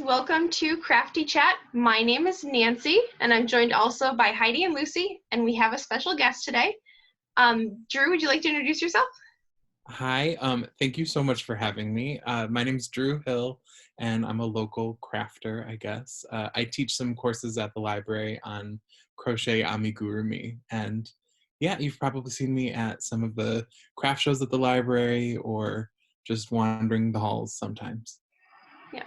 welcome to Crafty Chat. My name is Nancy, and I'm joined also by Heidi and Lucy, and we have a special guest today. Drew, would you like to introduce yourself? Hi, thank you so much for having me. My name is Drew Hill, and I'm a local crafter, I guess. I teach some courses at the library on crochet amigurumi, and yeah, you've probably seen me at some of the craft shows at the library or just wandering the halls sometimes. Yeah.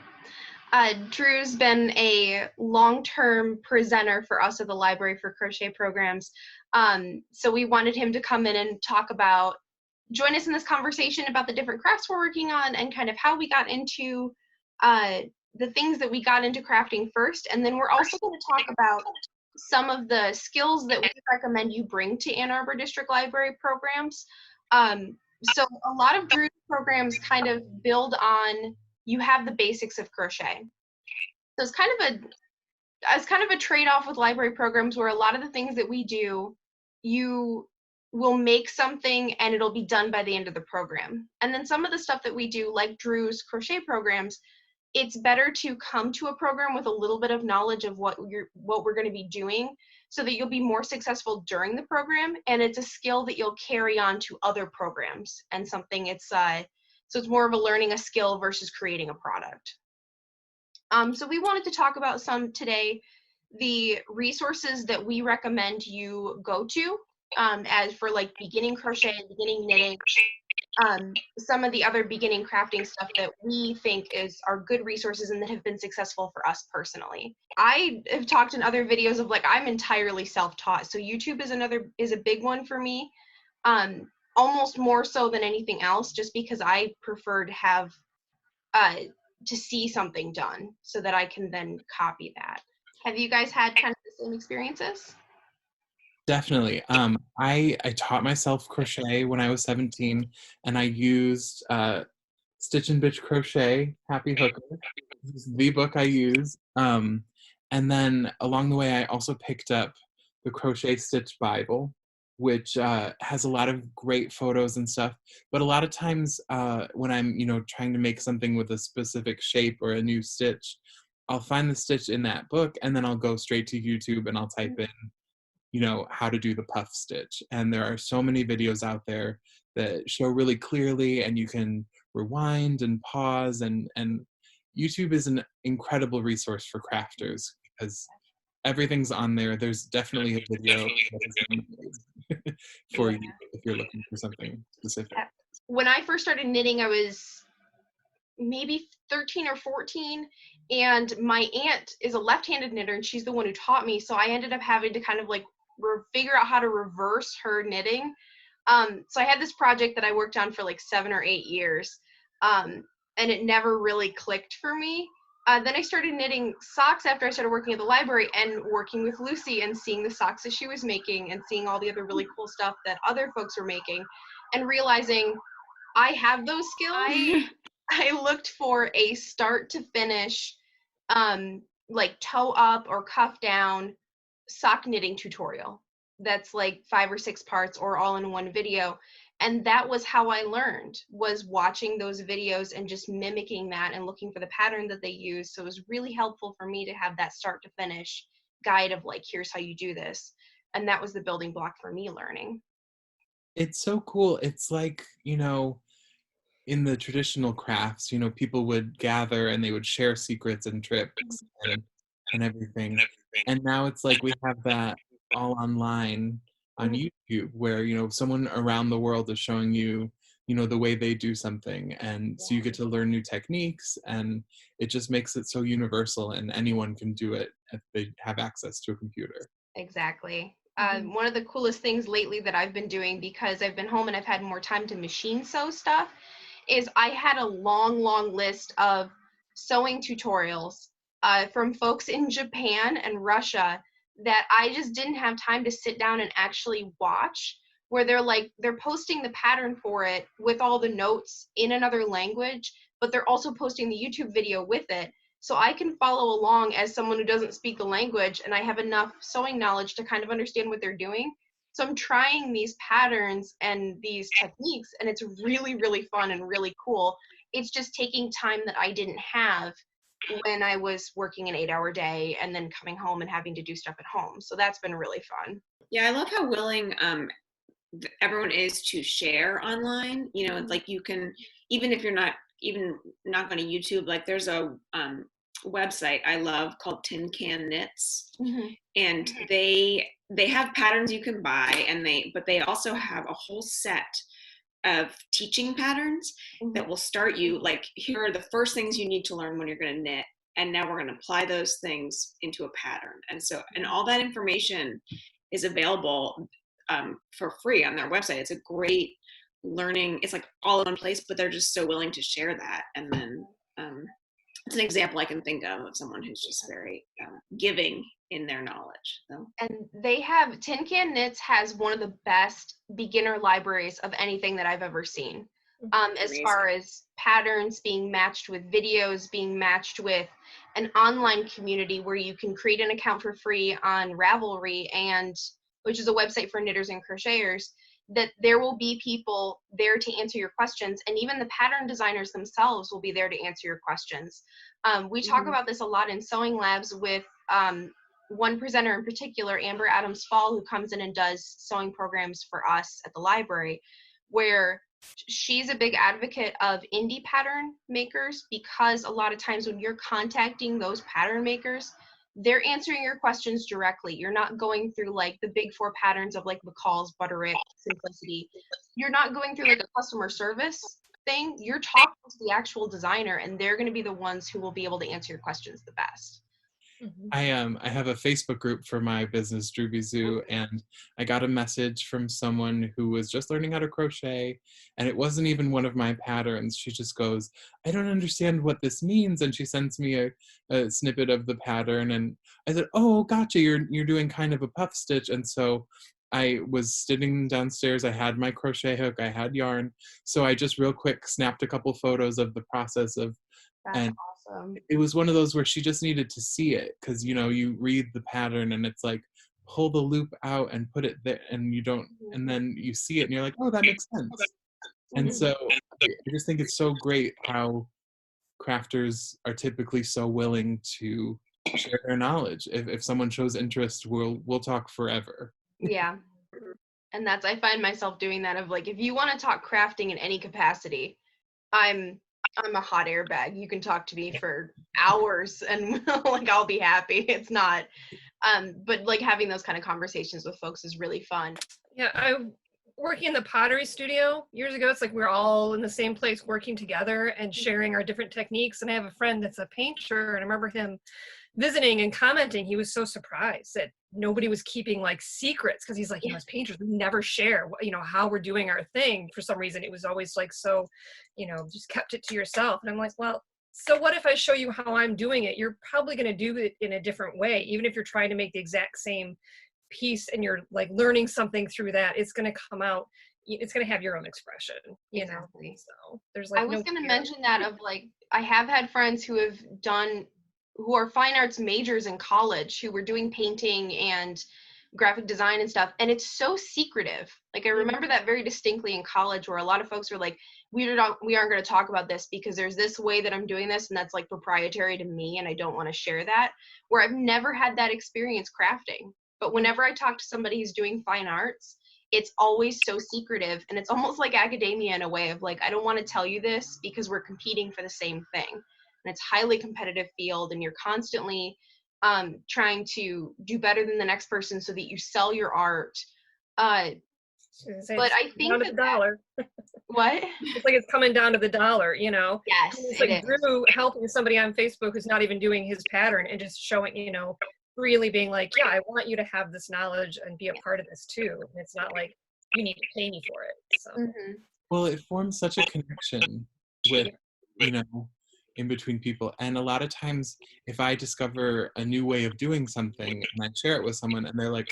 Drew's been a long-term presenter for us at the library for crochet programs. So we wanted him to come in and join us in this conversation about the different crafts we're working on and kind of how we got into the things that we got into crafting first. And then we're also going to talk about some of the skills that we recommend you bring to Ann Arbor District Library programs. So a lot of Drew's programs kind of build on, you have the basics of crochet. So it's kind of a trade-off with library programs where a lot of the things that we do, you will make something and it'll be done by the end of the program. And then some of the stuff that we do, like Drew's crochet programs, it's better to come to a program with a little bit of knowledge of what we're going to be doing so that you'll be more successful during the program, and it's a skill that you'll carry on to other programs and something so it's more of a learning a skill versus creating a product. So we wanted to talk about today, the resources that we recommend you go to as for like beginning crochet, beginning knitting, some of the other beginning crafting stuff that we think are good resources and that have been successful for us personally. I have talked in other videos of like, I'm entirely self-taught. So YouTube is a big one for me, almost more so than anything else, just because I prefer to have, to see something done so that I can then copy that. Have you guys had kind of the same experiences? Definitely. I taught myself crochet when I was 17, and I used Stitch and Bitch Crochet, Happy Hooker. This is the book I use. And then along the way, I also picked up the Crochet Stitch Bible, which has a lot of great photos and stuff. But a lot of times when I'm, trying to make something with a specific shape or a new stitch, I'll find the stitch in that book, and then I'll go straight to YouTube and I'll type in, how to do the puff stitch. And there are so many videos out there that show really clearly, and you can rewind and pause, and YouTube is an incredible resource for crafters because everything's on there. There's definitely a video for you if you're looking for something specific. When I first started knitting, I was maybe 13 or 14, and my aunt is a left-handed knitter, and she's the one who taught me, so I ended up having to kind of like figure out how to reverse her knitting. So I had this project that I worked on for like 7 or 8 years, and it never really clicked for me. Then I started knitting socks after I started working at the library and working with Lucy and seeing the socks that she was making and seeing all the other really cool stuff that other folks were making and realizing I have those skills. I looked for a start to finish, like toe up or cuff down sock knitting tutorial that's like 5 or 6 parts or all in one video. And that was how I learned, was watching those videos and just mimicking that and looking for the pattern that they use. So it was really helpful for me to have that start to finish guide of like, here's how you do this. And that was the building block for me learning. It's so cool. It's like, in the traditional crafts, people would gather and they would share secrets and tricks and everything. And now it's like we have that all online on YouTube where, someone around the world is showing you, the way they do something. And so you get to learn new techniques, and it just makes it so universal, and anyone can do it if they have access to a computer. Exactly. One of the coolest things lately that I've been doing, because I've been home and I've had more time to machine sew stuff, is I had a long list of sewing tutorials from folks in Japan and Russia that I just didn't have time to sit down and actually watch, where they're posting the pattern for it with all the notes in another language, but they're also posting the YouTube video with it. So I can follow along as someone who doesn't speak the language, and I have enough sewing knowledge to kind of understand what they're doing. So I'm trying these patterns and these techniques, and it's really, really fun and really cool. It's just taking time that I didn't have when I was working an 8-hour day and then coming home and having to do stuff at home. So that's been really fun. Yeah, I love how willing everyone is to share online. You know, like you can, even if you're not going to YouTube, like there's a website I love called Tin Can Knits, and they have patterns you can buy, and they also have a whole set of teaching patterns that will start you, like, here are the first things you need to learn when you're going to knit, and now we're going to apply those things into a pattern. And so, and all that information is available for free on their website. It's a great learning, it's like all in one place, but they're just so willing to share that. And then it's an example I can think of someone who's just very giving in their knowledge. So. And they have, Tin Can Knits has one of the best beginner libraries of anything that I've ever seen. As far as patterns being matched with videos, being matched with an online community where you can create an account for free on Ravelry, and which is a website for knitters and crocheters, that there will be people there to answer your questions, and even the pattern designers themselves will be there to answer your questions. We talk about this a lot in Sewing Labs with one presenter in particular, Amber Adams Fall, who comes in and does sewing programs for us at the library, where she's a big advocate of indie pattern makers, because a lot of times when you're contacting those pattern makers, they're answering your questions directly. You're not going through like the big four patterns of like McCall's, Butterick, Simplicity. You're not going through like a customer service thing. You're talking to the actual designer, and they're going to be the ones who will be able to answer your questions the best. I have a Facebook group for my business, Drooby Zoo, and I got a message from someone who was just learning how to crochet, and it wasn't even one of my patterns. She just goes, I don't understand what this means, and she sends me a snippet of the pattern, and I said, oh, gotcha, you're doing kind of a puff stitch. And so I was sitting downstairs, I had my crochet hook, I had yarn, so I just real quick snapped a couple photos of the process of, That's awesome. it was one of those where she just needed to see it, because you know, you read the pattern and it's like, pull the loop out and put it there, and you don't, and then you see it and you're like, oh, that makes sense. And so I just think it's so great how crafters are typically so willing to share their knowledge. If someone shows interest, we'll talk forever. Yeah. And that's, I find myself doing that, of like, if you want to talk crafting in any capacity, I'm a hot air bag. You can talk to me for hours and like I'll be happy. It's not but like having those kind of conversations with folks is really fun. Yeah, I working in the pottery studio years ago. It's like we're all in the same place working together and sharing our different techniques. And I have a friend that's a painter, and I remember him visiting and commenting. He was so surprised that nobody was keeping like secrets, because he's like, you know, as painters, we never share, you know, how we're doing our thing. For some reason, it was always like, so, you know, just kept it to yourself. And I'm like, well, so what if I show you how I'm doing it? You're probably going to do it in a different way, even if you're trying to make the exact same piece and you're like learning something through that. It's going to come out, it's going to have your own expression, you know. So there's like, I was going to mention that, of like, I have had friends who are fine arts majors in college who were doing painting and graphic design and stuff, and it's so secretive. Like, I remember that very distinctly in college, where a lot of folks were like, we aren't going to talk about this because there's this way that I'm doing this, and that's like proprietary to me, and I don't want to share that. Where I've never had that experience crafting, but whenever I talk to somebody who's doing fine arts, it's always so secretive, and it's almost like academia in a way of like, I don't want to tell you this because we're competing for the same thing. And it's highly competitive field, and you're constantly trying to do better than the next person so that you sell your art. But I think down to the dollar. What? It's like it's coming down to the dollar, you know? Yes, it's like Drew helping somebody on Facebook who's not even doing his pattern and just showing, you know, really being like, yeah, I want you to have this knowledge and be a part of this too. And it's not like you need to pay me for it. So. Well, it forms such a connection with, you know, in between people. And a lot of times, if I discover a new way of doing something and I share it with someone and they're like,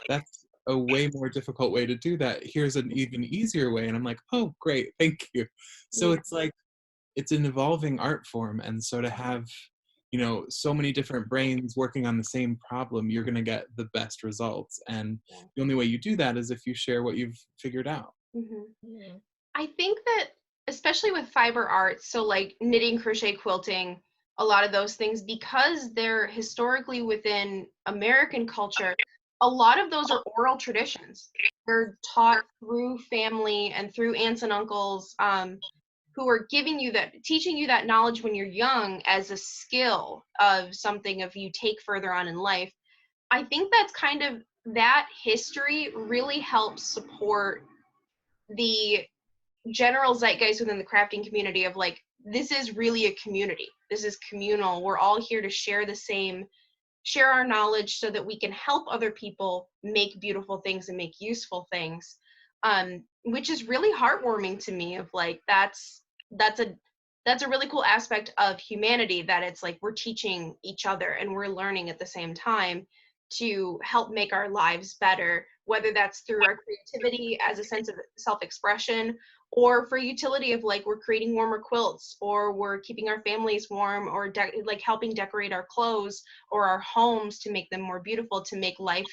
that's a way more difficult way to do that, here's an even easier way, and I'm like, oh, great, thank you. So it's like, it's an evolving art form, and so to have, you know, so many different brains working on the same problem, you're going to get the best results. And the only way you do that is if you share what you've figured out. I think that, especially with fiber arts, so like knitting, crochet, quilting, a lot of those things, because they're historically within American culture, a lot of those are oral traditions. They're taught through family and through aunts and uncles, who are giving you that, teaching you that knowledge when you're young as a skill of something of you take further on in life. I think that's kind of, that history really helps support the general zeitgeist within the crafting community of like, this is really a community. This is communal. We're all here to share our knowledge so that we can help other people make beautiful things and make useful things. Which is really heartwarming to me, of like, that's a really cool aspect of humanity, that it's like we're teaching each other and we're learning at the same time to help make our lives better, whether that's through our creativity as a sense of self-expression, or for utility of like, we're creating warmer quilts, or we're keeping our families warm, or like helping decorate our clothes or our homes to make them more beautiful, to make life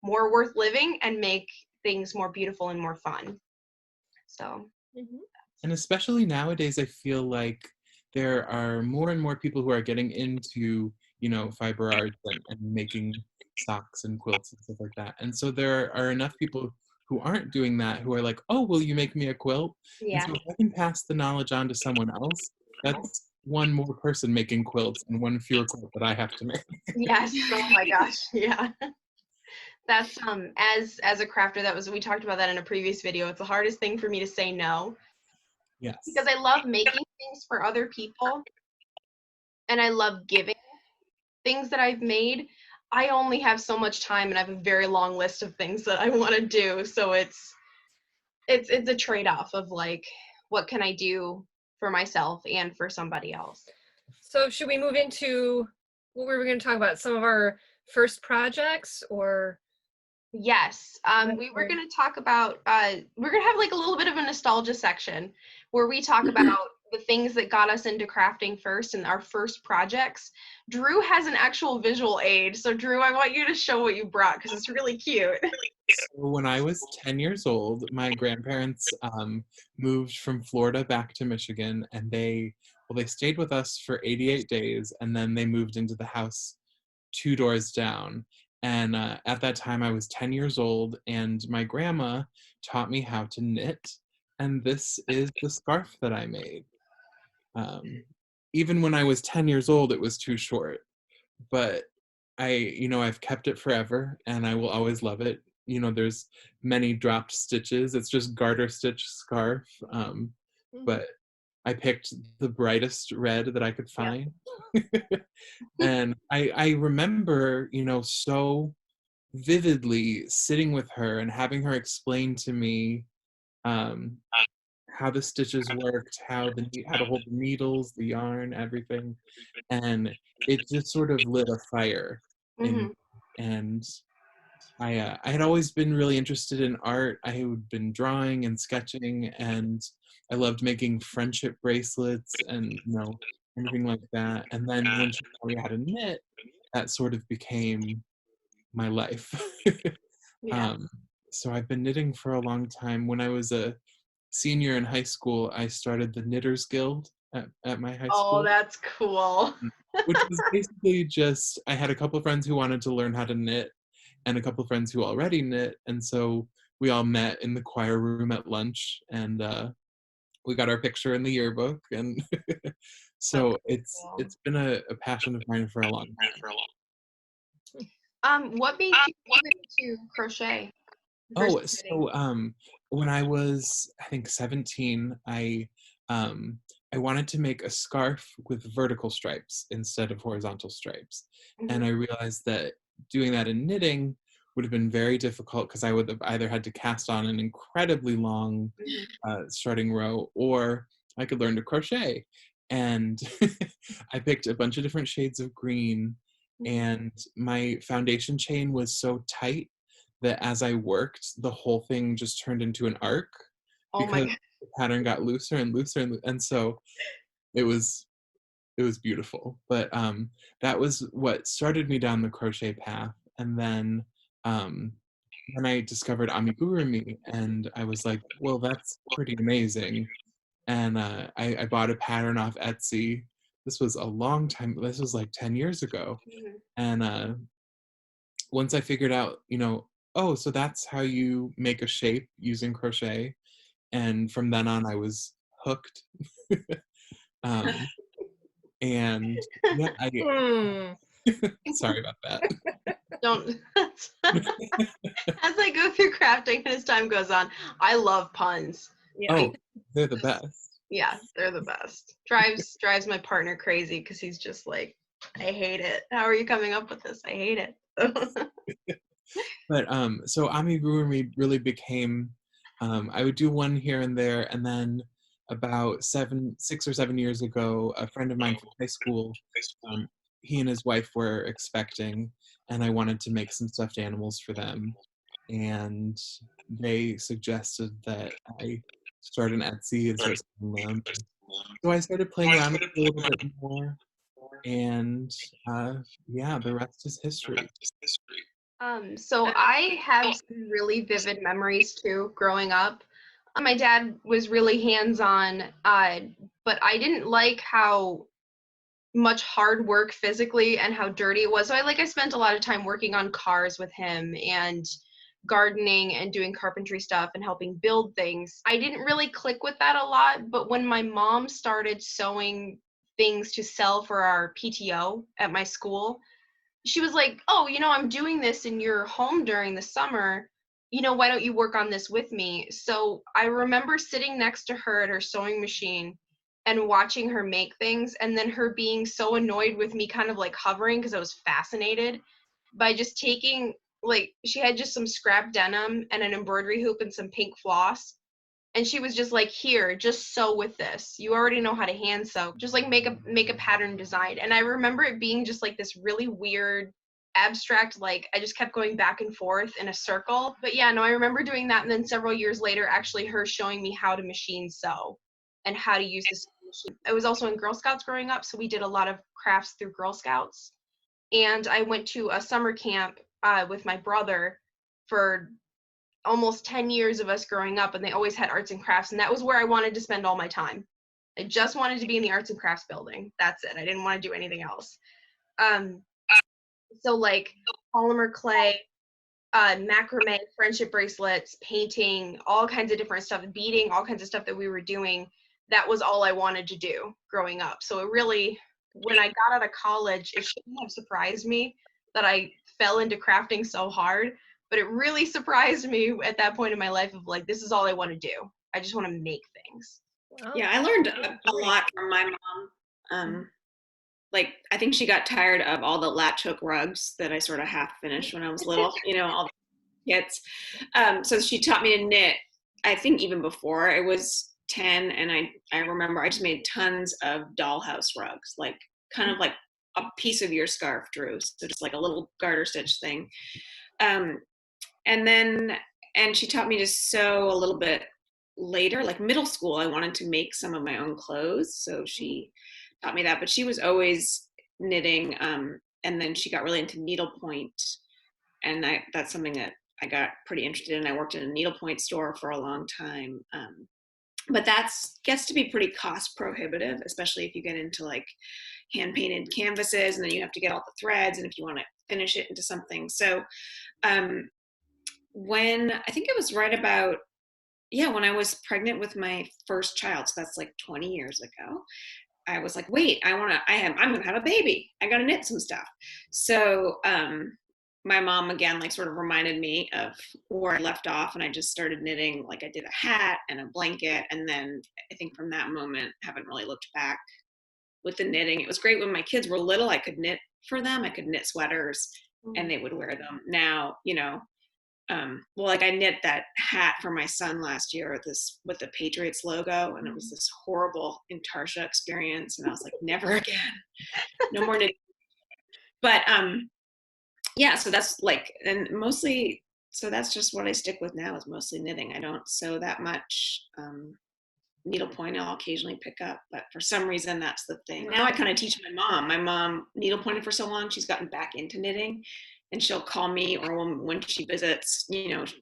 more worth living and make things more beautiful and more fun. So And especially nowadays, I feel like there are more and more people who are getting into, you know, fiber arts and making socks and quilts and stuff like that. And so there are enough people who aren't doing that, who are like, oh, will you make me a quilt? yeah. And so if I can pass the knowledge on to someone else, that's one more person making quilts and one fewer quilt that I have to make. Yes. Oh my gosh. Yeah. That's as a crafter, we talked about that in a previous video. It's the hardest thing for me to say no. Yes. Because I love making things for other people and I love giving things that I've made. I only have so much time and I have a very long list of things that I want to do. So it's a trade-off of like, what can I do for myself and for somebody else? So should we move into what we were going to talk about? Some of our first projects, or? Yes. We were going to talk about, we're going to have like a little bit of a nostalgia section where we talk about the things that got us into crafting first and our first projects. Drew has an actual visual aid. So Drew, I want you to show what you brought because it's really cute. So when I was 10 years old, my grandparents moved from Florida back to Michigan, and they stayed with us for 88 days, and then they moved into the house 2 doors down. And at that time, I was 10 years old, and my grandma taught me how to knit, and this is the scarf that I made. Even when I was 10 years old, it was too short, but I've kept it forever, and I will always love it. You know, there's many dropped stitches. It's just garter stitch scarf, but I picked the brightest red that I could find. And I remember, so vividly sitting with her and having her explain to me how the stitches worked, how to hold the needles, the yarn, everything. And it just sort of lit a fire in, and I had always been really interested in art. I had been drawing and sketching, and I loved making friendship bracelets and anything like that. And then when she taught me how to knit, that sort of became my life. So I've been knitting for a long time. When I was a senior in high school, I started the Knitters Guild at my high school. Oh, that's cool. Which was basically just, I had a couple of friends who wanted to learn how to knit, and a couple of friends who already knit, and so we all met in the choir room at lunch, and we got our picture in the yearbook, and so it's been a passion of mine for a long time. What made you move into crochet? When I was, I think, 17, I wanted to make a scarf with vertical stripes instead of horizontal stripes. And I realized that doing that in knitting would have been very difficult because I would have either had to cast on an incredibly long starting row, or I could learn to crochet. And I picked a bunch of different shades of green, and my foundation chain was so tight that as I worked, the whole thing just turned into an arc because the pattern got looser and looser, and so it was beautiful. But that was what started me down the crochet path. And then when I discovered Amigurumi, and I was like, well, that's pretty amazing. And I bought a pattern off Etsy this was a long time, this was like 10 years ago. And once I figured out, oh, so that's how you make a shape using crochet. And from then on, I was hooked. And yeah, sorry about that. Don't. As I go through crafting and as time goes on, I love puns. Yeah. Oh, they're the best. Yeah, they're the best. Drives my partner crazy because he's just like, I hate it. How are you coming up with this? I hate it. But so Amigurumi really became, I would do one here and there, and then about 6 or 7 years ago, a friend of mine from high school, he and his wife were expecting, and I wanted to make some stuffed animals for them, and they suggested that I start an Etsy and start selling them. So I started playing around with it a little bit more, and yeah, the rest is history. So I have some really vivid memories too growing up. My dad was really hands-on, but I didn't like how much hard work physically and how dirty it was. So I spent a lot of time working on cars with him and gardening and doing carpentry stuff and helping build things. I didn't really click with that a lot, but when my mom started sewing things to sell for our PTO at my school, she was like, oh, I'm doing this in your home during the summer. Why don't you work on this with me? So I remember sitting next to her at her sewing machine and watching her make things, and then her being so annoyed with me kind of hovering because I was fascinated by just taking, she had just some scrap denim and an embroidery hoop and some pink floss. And she was just like, here, just sew with this. You already know how to hand sew. Just make a pattern design. And I remember it being just this really weird, abstract, I just kept going back and forth in a circle. But yeah, no, I remember doing that. And then several years later, actually her showing me how to machine sew and how to use this machine. I was also in Girl Scouts growing up, so we did a lot of crafts through Girl Scouts. And I went to a summer camp with my brother for almost 10 years of us growing up, and they always had arts and crafts, and that was where I wanted to spend all my time. I just wanted to be in the arts and crafts building. That's it. I didn't want to do anything else. So polymer clay, macrame, friendship bracelets, painting, all kinds of different stuff, beading, all kinds of stuff that we were doing. That was all I wanted to do growing up. So it really, when I got out of college, it shouldn't have surprised me that I fell into crafting so hard. But it really surprised me at that point in my life of this is all I want to do. I just want to make things. Wow. Yeah, I learned a lot from my mom. I think she got tired of all the latch hook rugs that I sort of half finished when I was little, all the kits. So she taught me to knit, I think even before I was 10. And I remember I just made tons of dollhouse rugs, kind of like a piece of your scarf, Drew. So just a little garter stitch thing. And she taught me to sew a little bit later, middle school. I wanted to make some of my own clothes. So she taught me that, but she was always knitting. And then she got really into needlepoint. And that's something that I got pretty interested in. I worked in a needlepoint store for a long time. But that gets to be pretty cost prohibitive, especially if you get into hand painted canvases, and then you have to get all the threads, and if you want to finish it into something. So when I think it was right about, when I was pregnant with my first child, so that's 20 years ago, I was like, wait, I'm going to have a baby. I got to knit some stuff. So my mom, again, sort of reminded me of where I left off, and I just started knitting. I did a hat and a blanket. And then I think from that moment, haven't really looked back with the knitting. It was great when my kids were little. I could knit for them. I could knit sweaters and they would wear them. Now, I knit that hat for my son last year with the Patriots logo, and it was this horrible Intarsha experience. And I was like, never again, no more knitting. But so that's and mostly, so that's just what I stick with now, is mostly knitting. I don't sew that much. Needlepoint I'll occasionally pick up, but for some reason that's the thing. Now I kind of teach my mom. My mom needlepointed for so long, she's gotten back into knitting, and she'll call me, or when she visits,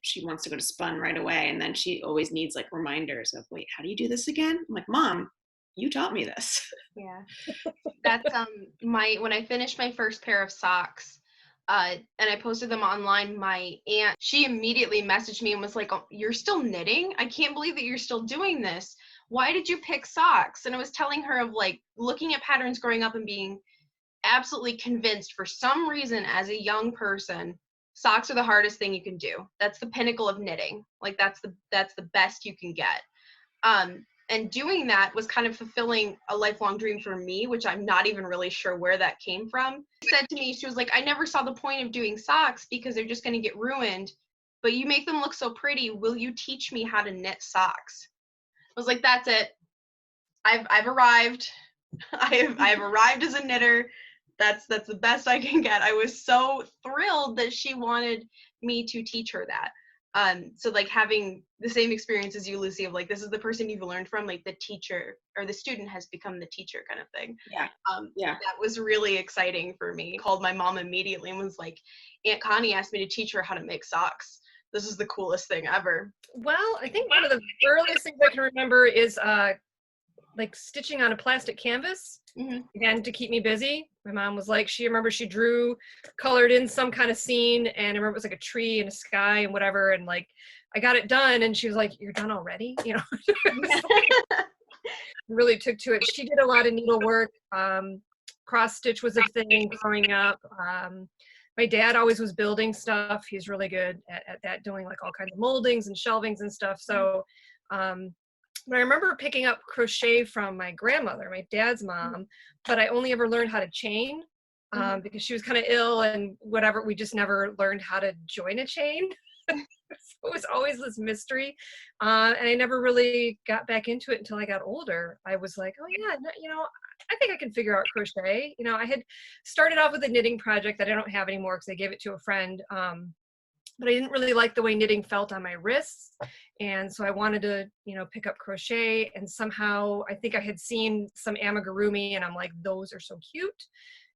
she wants to go to Spun right away, and then she always needs reminders of, wait, how do you do this again? I'm like, Mom, you taught me this. Yeah. That's when I finished my first pair of socks, and I posted them online, my aunt, she immediately messaged me and was like, "Oh, you're still knitting? I can't believe that you're still doing this. Why did you pick socks?" And I was telling her of like looking at patterns growing up and being absolutely convinced for some reason as a young person, socks are the hardest thing you can do. That's the pinnacle of knitting. Like that's the best you can get. And doing that was kind of fulfilling a lifelong dream for me, which I'm not even really sure where that came from. She said to me, she was like, "I never saw the point of doing socks because they're just going to get ruined, but you make them look so pretty. Will you teach me how to knit socks?" I was like, "That's it. I've arrived. I've arrived as a knitter. That's the best I can get." I was so thrilled that she wanted me to teach her that. So like having the same experience as you, Lucy, of like, this is the person you've learned from, like the teacher or the student has become the teacher kind of thing. Yeah. That was really exciting for me. Called my mom immediately and was like, "Aunt Connie asked me to teach her how to make socks. This is the coolest thing ever." Well, I think one of the earliest things I can remember is like stitching on a plastic canvas, again, to keep me busy. My mom was like, she drew, colored in some kind of scene, and I remember it was like a tree and a sky and whatever, and like I got it done, and she was like, "You're done already?" You know. Really took to it. She did a lot of needlework. Cross stitch was a thing growing up. My dad always was building stuff. He's really good at that, doing like all kinds of moldings and shelvings and stuff. So but I remember picking up crochet from my grandmother, my dad's mom, but I only ever learned how to chain because she was kind of ill and whatever. We just never learned how to join a chain. So it was always this mystery. And I never really got back into it until I got older. I was like, oh yeah, you know, I think I can figure out crochet. You know, I had started off with a knitting project that I don't have anymore because I gave it to a friend. But I didn't really like the way knitting felt on my wrists. And so I wanted to, you know, pick up crochet, and somehow I think I had seen some amigurumi and I'm like, those are so cute.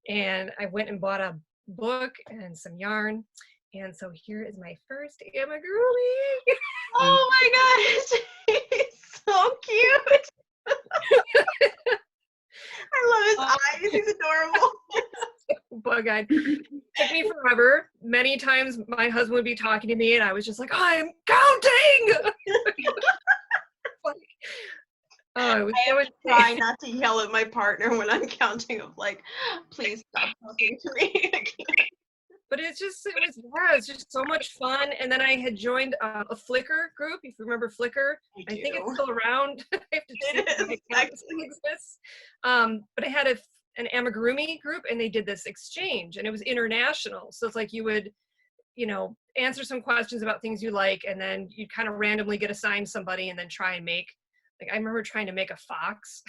And I went and bought a book and some yarn. And so here is my first amigurumi. Oh my gosh, he's so cute. I love his eyes, he's adorable. Bug-eyed. Took me forever. Many times my husband would be talking to me and I was just like, "I'm counting." I try not to yell at my partner when I'm counting, of like, "Please stop talking to me." But it was just so much fun. And then I had joined a Flickr group, if you remember Flickr. I think it's still around. I have to see if it exists. But I had an amigurumi group, and they did this exchange, and it was international. So it's like you would, you know, answer some questions about things you like, and then you kind of randomly get assigned somebody and then try and make, like, I remember trying to make a fox.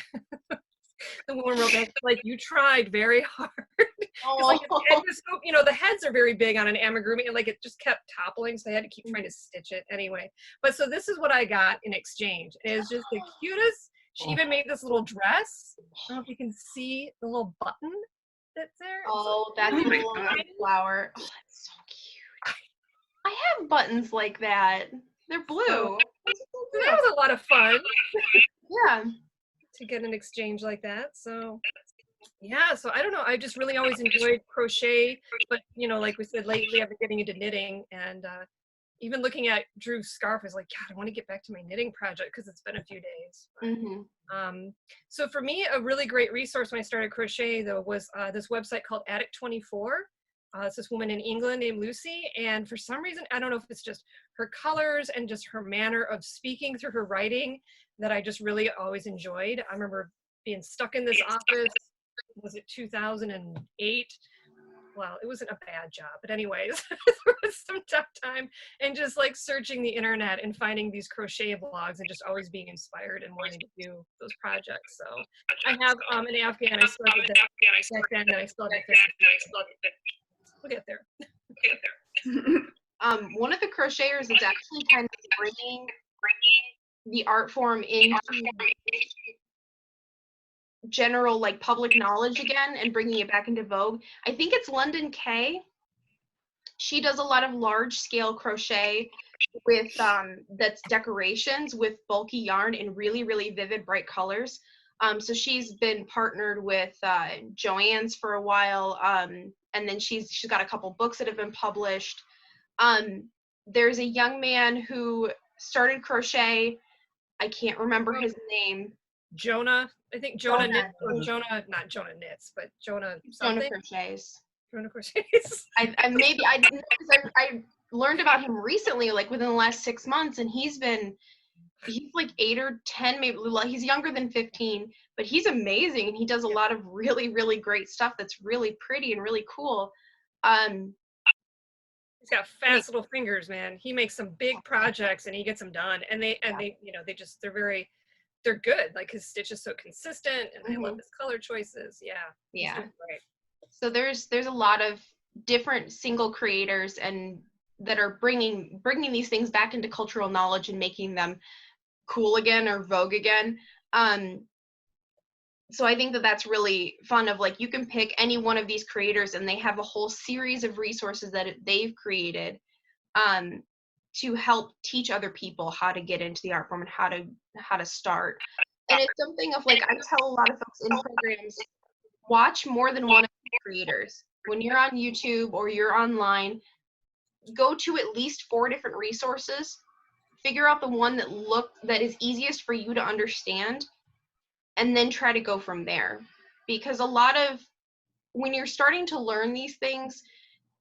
The woman wrote back, like, "You tried very hard." Like, you know, the heads are very big on an amigurumi, and like it just kept toppling, so I had to keep trying to stitch it anyway. But so this is what I got in exchange. It is just the cutest. She even made this little dress. I don't know if you can see the little button that's there. Oh, that's a little flower. Oh, that's so cute. I have buttons like that. They're blue. So that was a lot of fun. Yeah. To get an exchange like that. So yeah, so I don't know, I just really always enjoyed crochet, but you know, like we said, lately I've been getting into knitting, and even looking at Drew's scarf is like, God, I want to get back to my knitting project because it's been a few days. So for me, a really great resource when I started crochet though was this website called Attic 24. It's this woman in England named Lucy, and for some reason, I don't know if it's just her colors and just her manner of speaking through her writing that I just really always enjoyed. I remember being stuck in this office, was it 2008? Well, it wasn't a bad job, but anyways, there was some tough time, and just like searching the internet and finding these crochet blogs and just always being inspired and wanting to do those projects. So I have an Afghan I started that back then, and I still have it. We'll get there. One of the crocheters is actually kind of bringing the art form into general, like, public knowledge again and bringing it back into vogue. I think it's London Kay. She does a lot of large scale crochet with that's decorations with bulky yarn in really, really vivid, bright colors. So she's been partnered with Joann's for a while, and then she's got a couple books that have been published. There's a young man who started crochet. I can't remember his name. Jonah, I think Jonah knits, or Jonah, not Jonah knits, but Jonah something. Jonah crochets. Jonah crochets. I learned about him recently, like within the last 6 months, and he's like 8 or 10, maybe he's younger than 15, but he's amazing, and he does a lot of really, really great stuff that's really pretty and really cool. He's got fast little fingers, man. He makes some big projects and he gets them done. And they they're good. Like his stitch is so consistent, and I love his color choices. Yeah. Great. So there's a lot of different single creators and that are bringing these things back into cultural knowledge and making them cool again or vogue again. So I think that that's really fun, of like, you can pick any one of these creators and they have a whole series of resources that they've created to help teach other people how to get into the art form and how to start. And it's something of like, I tell a lot of folks in programs, watch more than one of these creators. When you're on YouTube or you're online, go to at least 4 different resources, figure out the one that is easiest for you to understand, and then try to go from there. Because a lot of, when you're starting to learn these things,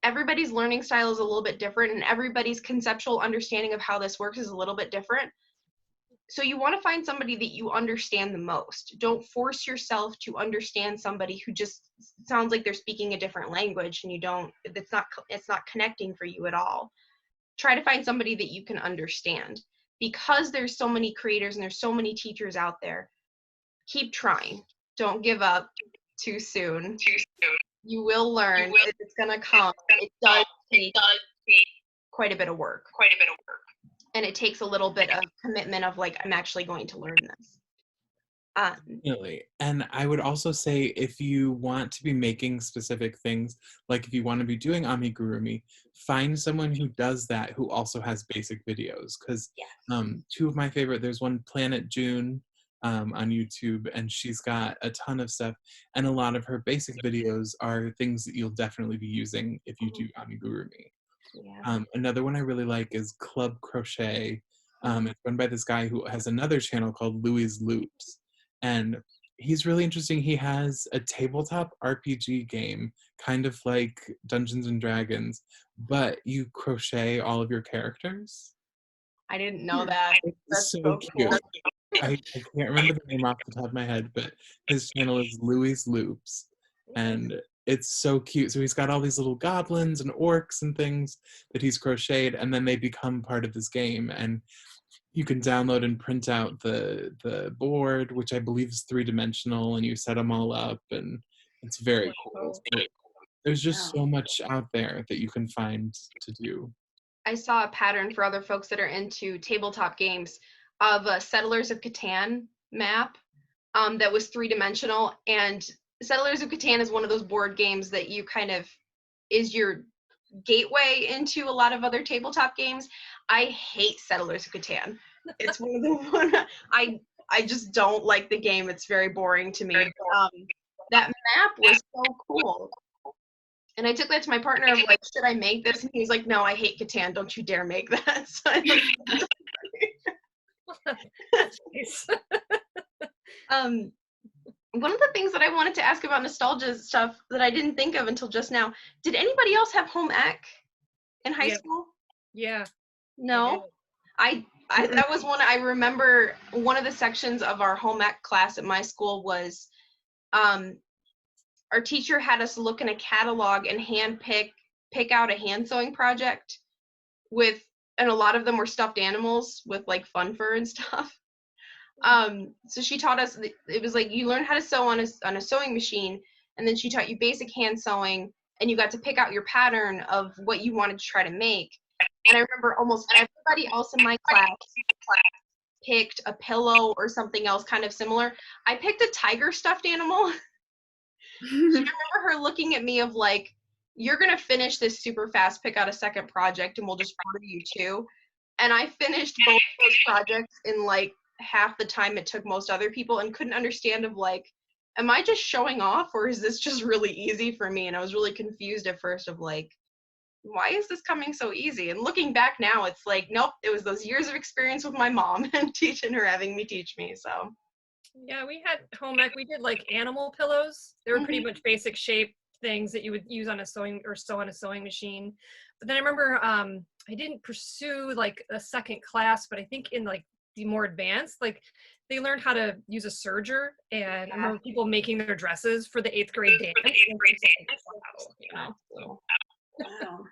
everybody's learning style is a little bit different, and everybody's conceptual understanding of how this works is a little bit different. So you want to find somebody that you understand the most. Don't force yourself to understand somebody who just sounds like they're speaking a different language and it's not connecting for you at all. Try to find somebody that you can understand, because there's so many creators and there's so many teachers out there. Keep trying. Don't give up too soon. You will learn. It's going to come. It does take quite a bit of work. And it takes a little bit of commitment of like, I'm actually going to learn this. Really. And I would also say, if you want to be making specific things, like if you want to be doing amigurumi, find someone who does that who also has basic videos. Because 2 of my favorite, there's one, Planet June, on YouTube, and she's got a ton of stuff, and a lot of her basic videos are things that you'll definitely be using if you do amigurumi. Another one I really like is Club Crochet. It's run by this guy who has another channel called Louies Loops, and he's really interesting. He has a tabletop RPG game, kind of like Dungeons and Dragons, but you crochet all of your characters. I didn't know that. That's so cute. Cool. I can't remember the name off the top of my head, but his channel is Louies Loops, and it's so cute. So he's got all these little goblins and orcs and things that he's crocheted, and then they become part of this game, and you can download and print out the board, which I believe is 3-dimensional, and you set them all up, and it's very cool. There's just so much out there that you can find to do. I saw a pattern for other folks that are into tabletop games of a Settlers of Catan map that was 3-dimensional. And Settlers of Catan is one of those board games that you kind of is your gateway into a lot of other tabletop games. I hate Settlers of Catan. It's one of the I just don't like the game. It's very boring to me. That map was so cool. And I took that to my partner of like, should I make this? And he was like, no, I hate Catan. Don't you dare make that. So I like, one of the things that I wanted to ask about nostalgia stuff that I didn't think of until just now, did anybody else have home ec in high school? Yeah. No? I that was one. I remember one of the sections of our home ec class at my school was our teacher had us look in a catalog and pick out a hand sewing project and a lot of them were stuffed animals with like fun fur and stuff. So she taught us, it was like you learn how to sew on a sewing machine, and then she taught you basic hand sewing, and you got to pick out your pattern of what you wanted to try to make. And I remember almost everybody else in my class picked a pillow or something else kind of similar. I picked a tiger stuffed animal. I remember her looking at me of like, you're going to finish this super fast, pick out a second project, and we'll just order you 2. And I finished both those projects in like half the time it took most other people, and couldn't understand of like, am I just showing off, or is this just really easy for me? And I was really confused at first of like, why is this coming so easy? And looking back now, it's like, nope, it was those years of experience with my mom and teaching her, having me teach me. So yeah, we had home ec. We did like animal pillows. They were pretty much basic shape things that you would use on a sewing or sew on a sewing machine. But then I remember I didn't pursue like a second class, but I think in like the more advanced, like they learned how to use a serger, and I remember people making their dresses for the 8th grade dance. Wow, you know, so. Wow.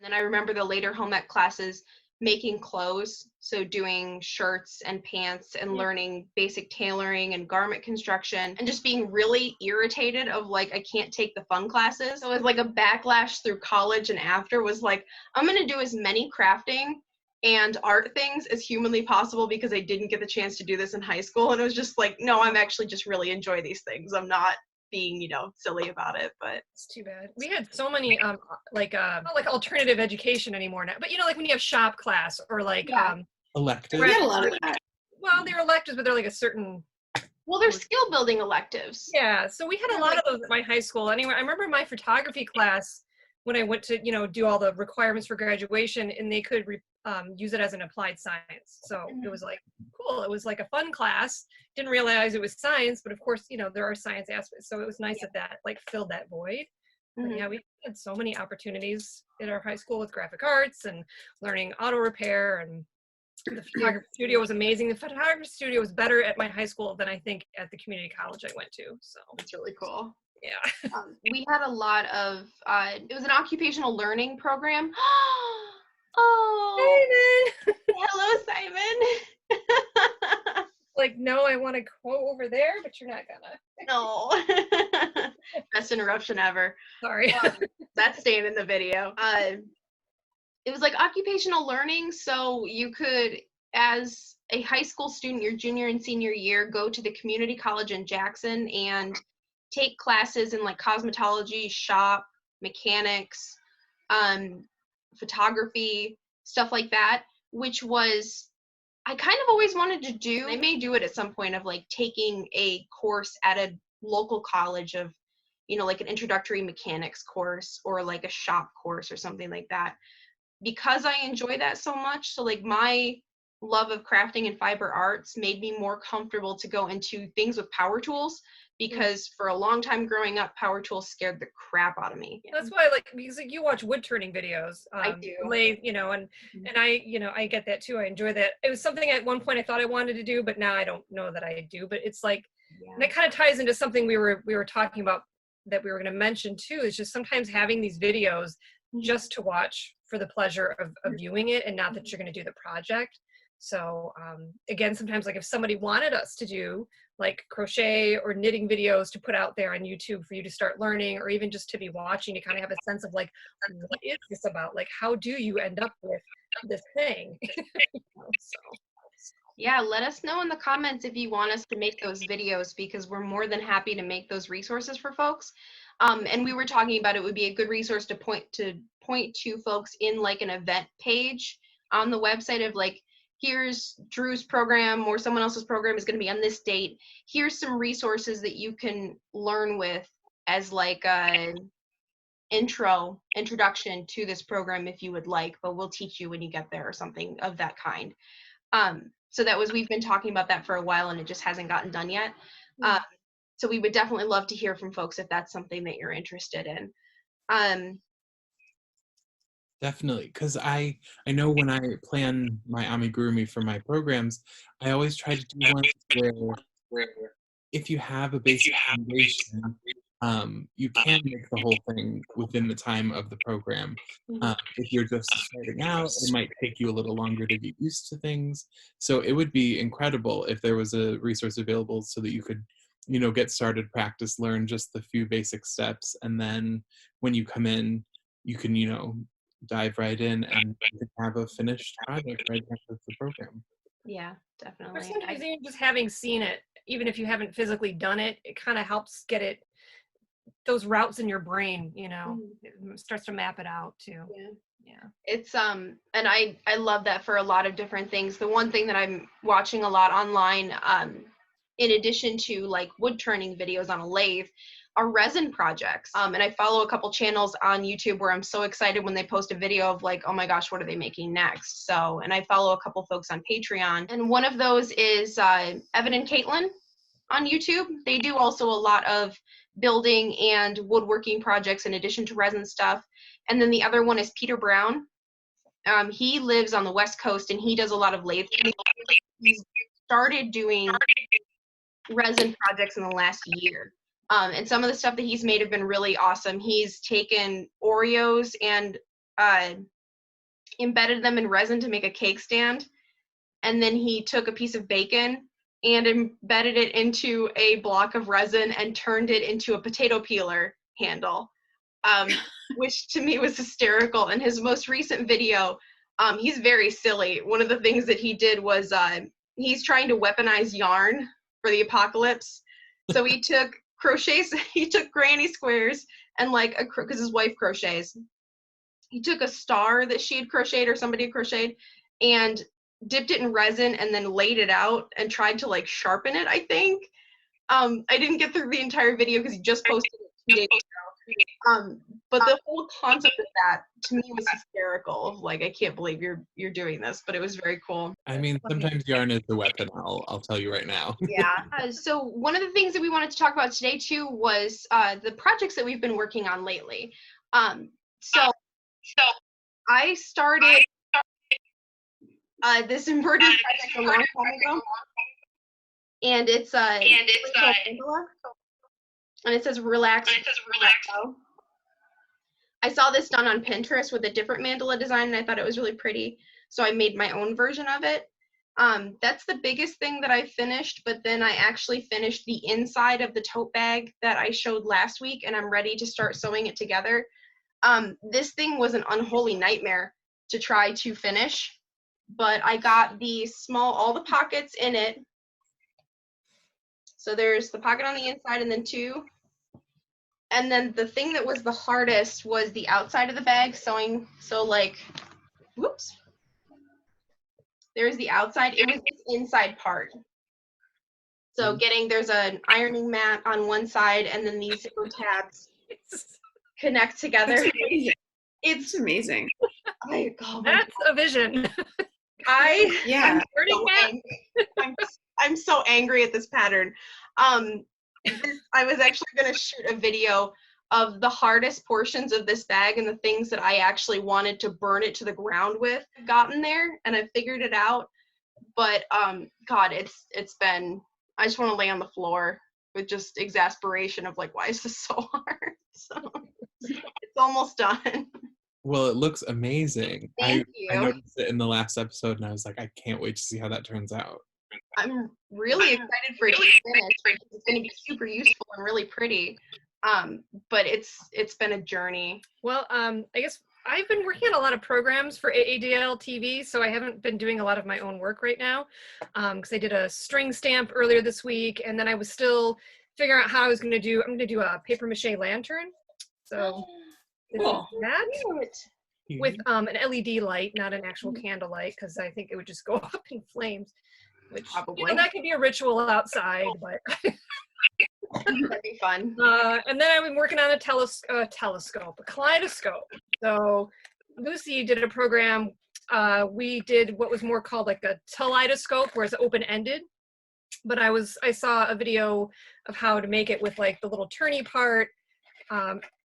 And I remember the later home ec classes making clothes, so doing shirts and pants and learning basic tailoring and garment construction, and just being really irritated of like, I can't take the fun classes. So it was like a backlash through college and after was like, I'm going to do as many crafting and art things as humanly possible because I didn't get the chance to do this in high school. And it was just like, no, I'm actually just really enjoy these things. I'm not being, you know, silly about it. But it's too bad. We had so many not like alternative education anymore now, but you know, like when you have shop class or like electives. We had a lot of that. Well, they're electives, but they're like a certain, well, they're skill building electives. yeah, so we had a lot of those at my high school. Anyway, I remember my photography class when I went to, you know, do all the requirements for graduation, and they could use it as an applied science. So it was like cool. It was like a fun class. Didn't realize it was science, but of course, you know, there are science aspects. So it was nice that like filled that void. But yeah, we had so many opportunities in our high school with graphic arts and learning auto repair, and the photography studio was amazing. The photography studio was better at my high school than I think at the community college I went to. So It's really cool. yeah. We had a lot of, it was an occupational learning program. Oh, Simon! hello, Simon. Like, no, I want to go over there, but you're not gonna. No. Best interruption ever. Sorry. That's staying in the video. It was like occupational learning, so you could, as a high school student, your junior and senior year, go to the community college in Jackson and take classes in like cosmetology, shop, mechanics, photography, stuff like that, which was, I kind of always wanted to do. I may do it at some point of like taking a course at a local college of, you know, like an introductory mechanics course or like a shop course or something like that, because I enjoy that so much. So like my love of crafting and fiber arts made me more comfortable to go into things with power tools, because for a long time growing up, power tools scared the crap out of me. That's why, like, because like, you watch wood turning videos. I do. Lathe, you know, and I, you know, I get that too. I enjoy that. It was something at one point I thought I wanted to do, but now I don't know that I do. But it's like, and it kind of ties into something we were talking about that we were going to mention too. Is just sometimes having these videos just to watch for the pleasure of viewing it, and not that you're going to do the project. So again, sometimes like if somebody wanted us to do like crochet or knitting videos to put out there on YouTube for you to start learning, or even just to be watching, to kind of have a sense of like, what is this about? Like, how do you end up with this thing? So. Yeah, let us know in the comments if you want us to make those videos, because we're more than happy to make those resources for folks. And we were talking about it would be a good resource to point to folks in like an event page on the website of like, here's Drew's program or someone else's program is going to be on this date. Here's some resources that you can learn with as like a introduction to this program if you would like, but we'll teach you when you get there or something of that kind. So that was, we've been talking about that for a while and it just hasn't gotten done yet. So we would definitely love to hear from folks if that's something that you're interested in. Definitely, because I know when I plan my amigurumi for my programs, I always try to do ones where if you have a basic foundation, you can make the whole thing within the time of the program. If you're just starting out, it might take you a little longer to get used to things. So it would be incredible if there was a resource available so that you could, you know, get started, practice, learn just the few basic steps, and then when you come in, you can, you know, dive right in and have a finished project right after the program. Yeah, Or definitely. sometimes even just having seen it, even if you haven't physically done it, it kind of helps get it, those routes in your brain, you know, it starts to map it out too. Yeah. It's and I love that for a lot of different things. The one thing that I'm watching a lot online, in addition to like wood turning videos on a lathe, are resin projects. And I follow a couple channels on YouTube where I'm so excited when they post a video of like, oh my gosh, what are they making next? So, and I follow a couple folks on Patreon, and one of those is Evan and Katelyn on YouTube. They do also a lot of building and woodworking projects in addition to resin stuff. And then the other one is Peter Brown. He lives on the West Coast and he does a lot of lathe. He's started doing resin projects in the last year. And some of the stuff that he's made have been really awesome. He's taken Oreos and embedded them in resin to make a cake stand. And then he took a piece of bacon and embedded it into a block of resin and turned it into a potato peeler handle, which to me was hysterical. In his most recent video, he's very silly. One of the things that he did was he's trying to weaponize yarn for the apocalypse. So he took he took granny squares and like because his wife crochets. He took a star that she had crocheted or somebody had crocheted and dipped it in resin and then laid it out and tried to like sharpen it, I think. I didn't get through the entire video because he just posted it 2 days ago. But the whole concept of that to me was hysterical. Like, I can't believe you're doing this, but it was very cool. I mean, sometimes yarn is the weapon, I'll tell you right now. Yeah. So one of the things that we wanted to talk about today too was the projects that we've been working on lately. So I started this embroidery project a long time ago, and it's mandala, and it says relax. I saw this done on Pinterest with a different mandala design, and I thought it was really pretty, so I made my own version of it. That's the biggest thing that I finished, but then I actually finished the inside of the tote bag that I showed last week, and I'm ready to start sewing it together. This thing was an unholy nightmare to try to finish, but I got all the pockets in it. So there's the pocket on the inside and then two. And then the thing that was the hardest was the outside of the bag sewing. So like, whoops. There's the outside. It was this inside part. So there's an ironing mat on one side and then these zipper tabs connect together. It's amazing. That's a vision. I'm so angry at this pattern. I was actually going to shoot a video of the hardest portions of this bag and the things that I actually wanted to burn it to the ground with. I've gotten there and I've figured it out, but God, it's been, I just want to lay on the floor with just exasperation of like, why is this so hard? So it's almost done. Well, it looks amazing. Thank you. I noticed it in the last episode and I was like, I can't wait to see how that turns out. I'm really excited for it to finish because it's going to be super useful and really pretty. But it's been a journey. Well, I guess I've been working on a lot of programs for AADL TV, so I haven't been doing a lot of my own work right now. Because I did a string stamp earlier this week, and then I was still figuring out how I was going to do. I'm going to do a paper mache lantern. So Cool. that with an LED light, not an actual candle light, because I think it would just go up in flames. Which Probably. That could be a ritual outside, but that'd be fun. And then I've been working on a kaleidoscope. So Lucy did a program. We did what was more called like a kaleidoscope, where it's open-ended. But I saw a video of how to make it with like the little turny part.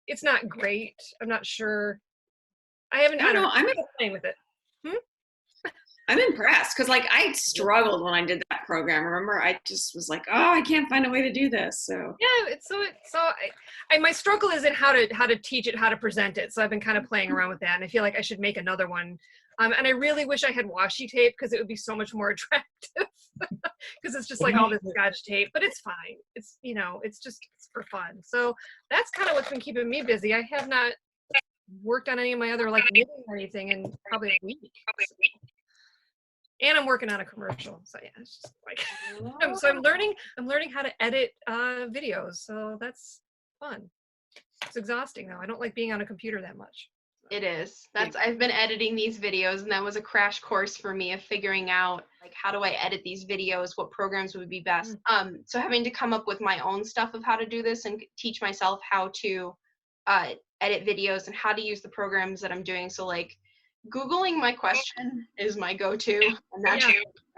It's not great. I'm not sure. I'm playing with it. I'm impressed because like I struggled when I did that program. Remember, I just was like, oh, I can't find a way to do this. So yeah, my struggle is in how to teach it, how to present it. So I've been kind of playing around with that, and I feel like I should make another one. And I really wish I had washi tape because it would be so much more attractive. Because it's just like all this Scotch tape, but it's fine. It's it's for fun. So that's kind of what's been keeping me busy. I have not worked on any of my other like knitting or anything in probably a week. And I'm working on a commercial, so yeah, it's just like I'm learning how to edit videos, so that's fun. It's exhausting though. I don't like being on a computer that much. So. It is. I've been editing these videos, and that was a crash course for me of figuring out like how do I edit these videos, what programs would be best. So having to come up with my own stuff of how to do this and teach myself how to edit videos and how to use the programs that I'm doing. So like Googling my question is my go-to, and that's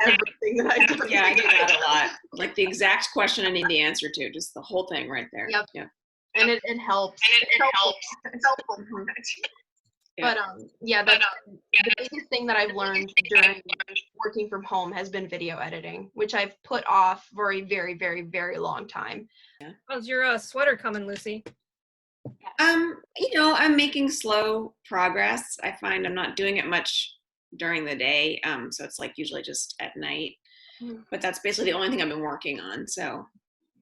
everything that I've done. Yeah, I do that a lot. Like the exact question I need the answer to, just the whole thing right there. Yep. Yeah. And it helps. It's helpful. Yeah. But that's the biggest thing that I've learned during working from home has been video editing, which I've put off for a very, very, very long time. How's your sweater coming, Lucy? I'm making slow progress. I find I'm not doing it much during the day. So it's like usually just at night. But that's basically the only thing I've been working on. So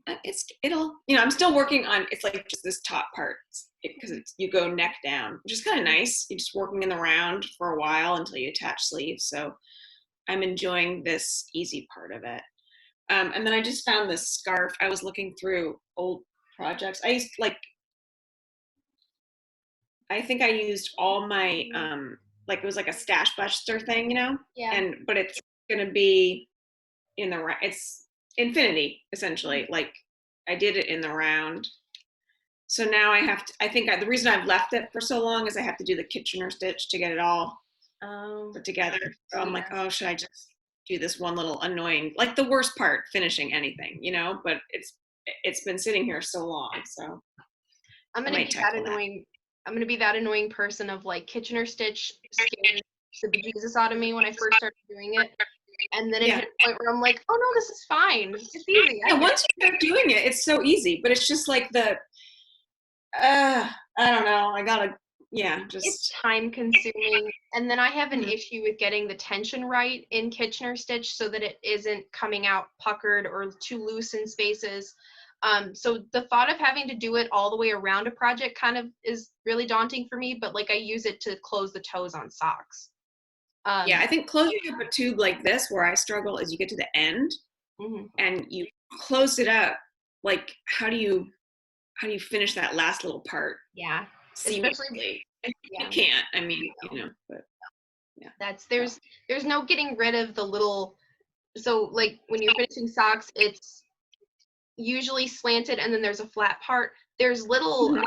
I'm still working on, it's like just this top part because you go neck down, which is kind of nice. You're just working in the round for a while until you attach sleeves. So I'm enjoying this easy part of it. And then I just found this scarf. I was looking through old projects. I think I used all my, it was like a stash buster thing, Yeah. But it's going to be it's infinity, essentially. Like I did it in the round. So now the reason I've left it for so long is I have to do the Kitchener stitch to get it all put together. So I'm like, oh, should I just do this one little annoying, like the worst part, finishing anything, but it's been sitting here so long. So I'm going to be that annoying. I'm going to be that annoying person of like Kitchener stitch scared the bejesus out of me when I first started doing it. And then it hit a point where I'm like, oh no, this is fine. It's easy. Once you start doing it, it's so easy. But it's just like I don't know. It's time consuming. And then I have an issue with getting the tension right in Kitchener stitch so that it isn't coming out puckered or too loose in spaces. So the thought of having to do it all the way around a project kind of is really daunting for me, but like I use it to close the toes on socks. I think closing up a tube like this where I struggle is you get to the end and you close it up. Like how do you finish that last little part? Yeah. Seamlessly. You can't. I mean, but yeah. There's no getting rid of the little, so like when you're finishing socks, it's usually slanted and then there's a flat part. There's little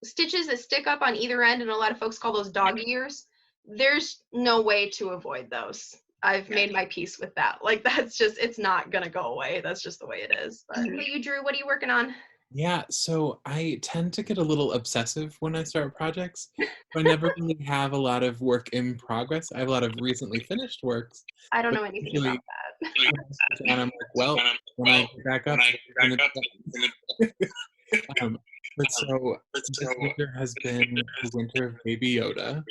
stitches that stick up on either end, and a lot of folks call those dog ears. There's no way to avoid those. I've made my peace with that. Like it's not gonna go away. That's just the way it is. But you, Drew, what are you working on? Yeah, so I tend to get a little obsessive when I start projects. I never really have a lot of work in progress. I have a lot of recently finished works. I don't know anything about that. And I'm like, well, when I get back up, but so this winter has been the winter of Baby Yoda.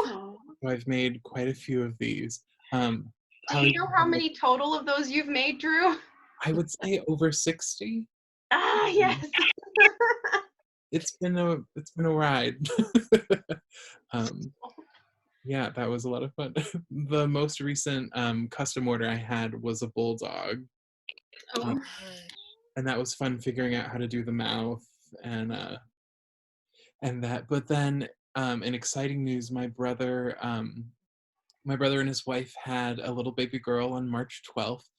So I've made quite a few of these. Do you know how many total of those you've made, Drew? I would say over 60. Ah, yes. It's been a ride. Yeah, that was a lot of fun. The most recent custom order I had was a bulldog. And that was fun figuring out how to do the mouth and that. But then in exciting news, my brother and his wife had a little baby girl on March 12th,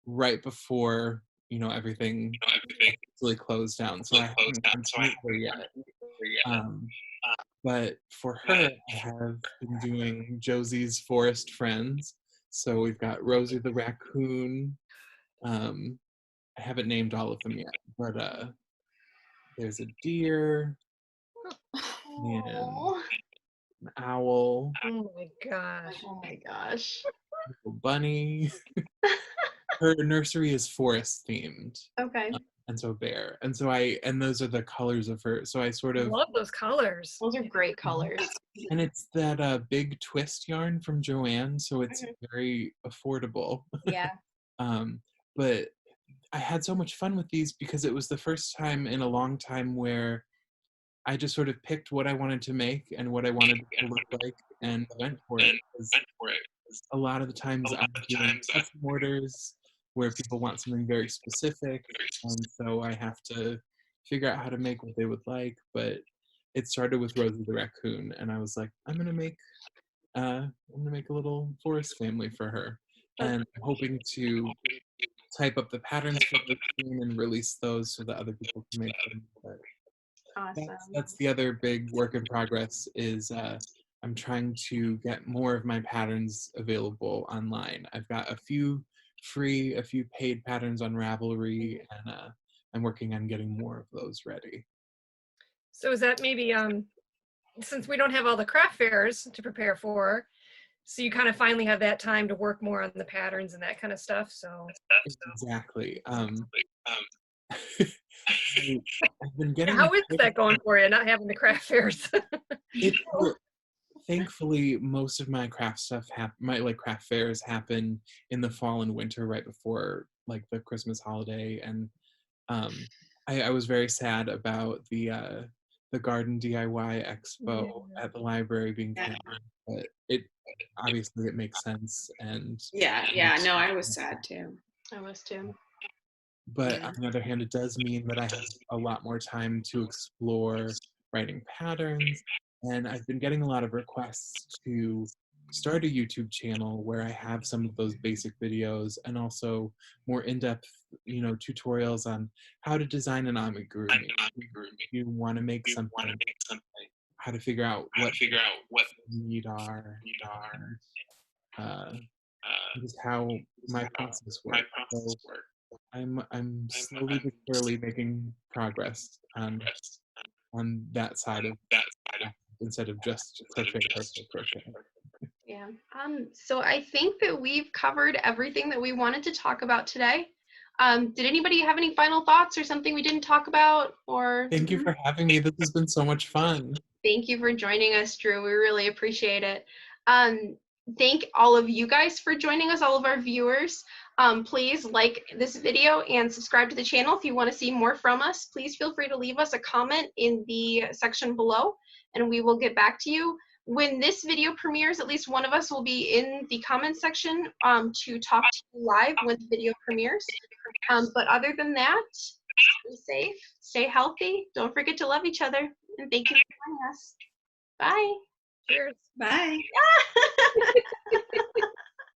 right before everything really closed down. So I haven't continued her yet. But for her, I have been doing Josie's Forest Friends. So we've got Rosie the raccoon. I haven't named all of them yet, but there's a deer and an owl. Oh my gosh. Oh my gosh. A bunny. Her nursery is forest themed. Okay. And so a bear. And so and those are the colors of her. So I sort of love those colors. Those are great colors. And it's that big twist yarn from Joanne, so it's very affordable. Yeah. But I had so much fun with these because it was the first time in a long time where I just sort of picked what I wanted to make and what I wanted it to look like and went for it. A lot of the times I'm doing custom orders where people want something very specific, and so I have to figure out how to make what they would like. But it started with Rosie the raccoon, and I was like, I'm gonna make a little forest family for her, and I'm hoping to type up the patterns for her soon and release those so that other people can make them. But Awesome. that's the other big work in progress is I'm trying to get more of my patterns available online. I've got a few free, a few paid patterns on Ravelry, and I'm working on getting more of those ready. So is that maybe, since we don't have all the craft fairs to prepare for, so you kind of finally have that time to work more on the patterns and that kind of stuff, so. Exactly. I've been getting. How is that going for you, not having the craft fairs? Thankfully, most of my craft stuff, my craft fairs happen in the fall and winter, right before like the Christmas holiday, and I was very sad about the garden DIY expo at the library being canceled, but it obviously it makes sense, and yeah, no, I was sad too. I was too. But on the other hand, it does mean that I have a lot more time to explore writing patterns. And I've been getting a lot of requests to start a YouTube channel where I have some of those basic videos and also more in-depth, tutorials on how to design an amigurumi. If you want to make something, how to figure out what you need are, just how my process works. So I'm slowly but surely making progress on that side of instead of just crochet. Yeah. So I think that we've covered everything that we wanted to talk about today. Did anybody have any final thoughts or something we didn't talk about? Or Thank you for having me. This has been so much fun. Thank you for joining us, Drew. We really appreciate it. Thank all of you guys for joining us, all of our viewers. Please like this video and subscribe to the channel if you want to see more from us. Please feel free to leave us a comment in the section below, and we will get back to you. When this video premieres, at least one of us will be in the comment section to talk to you live when the video premieres. But other than that, stay safe, stay healthy. Don't forget to love each other. And thank you for joining us. Bye. Cheers. Bye.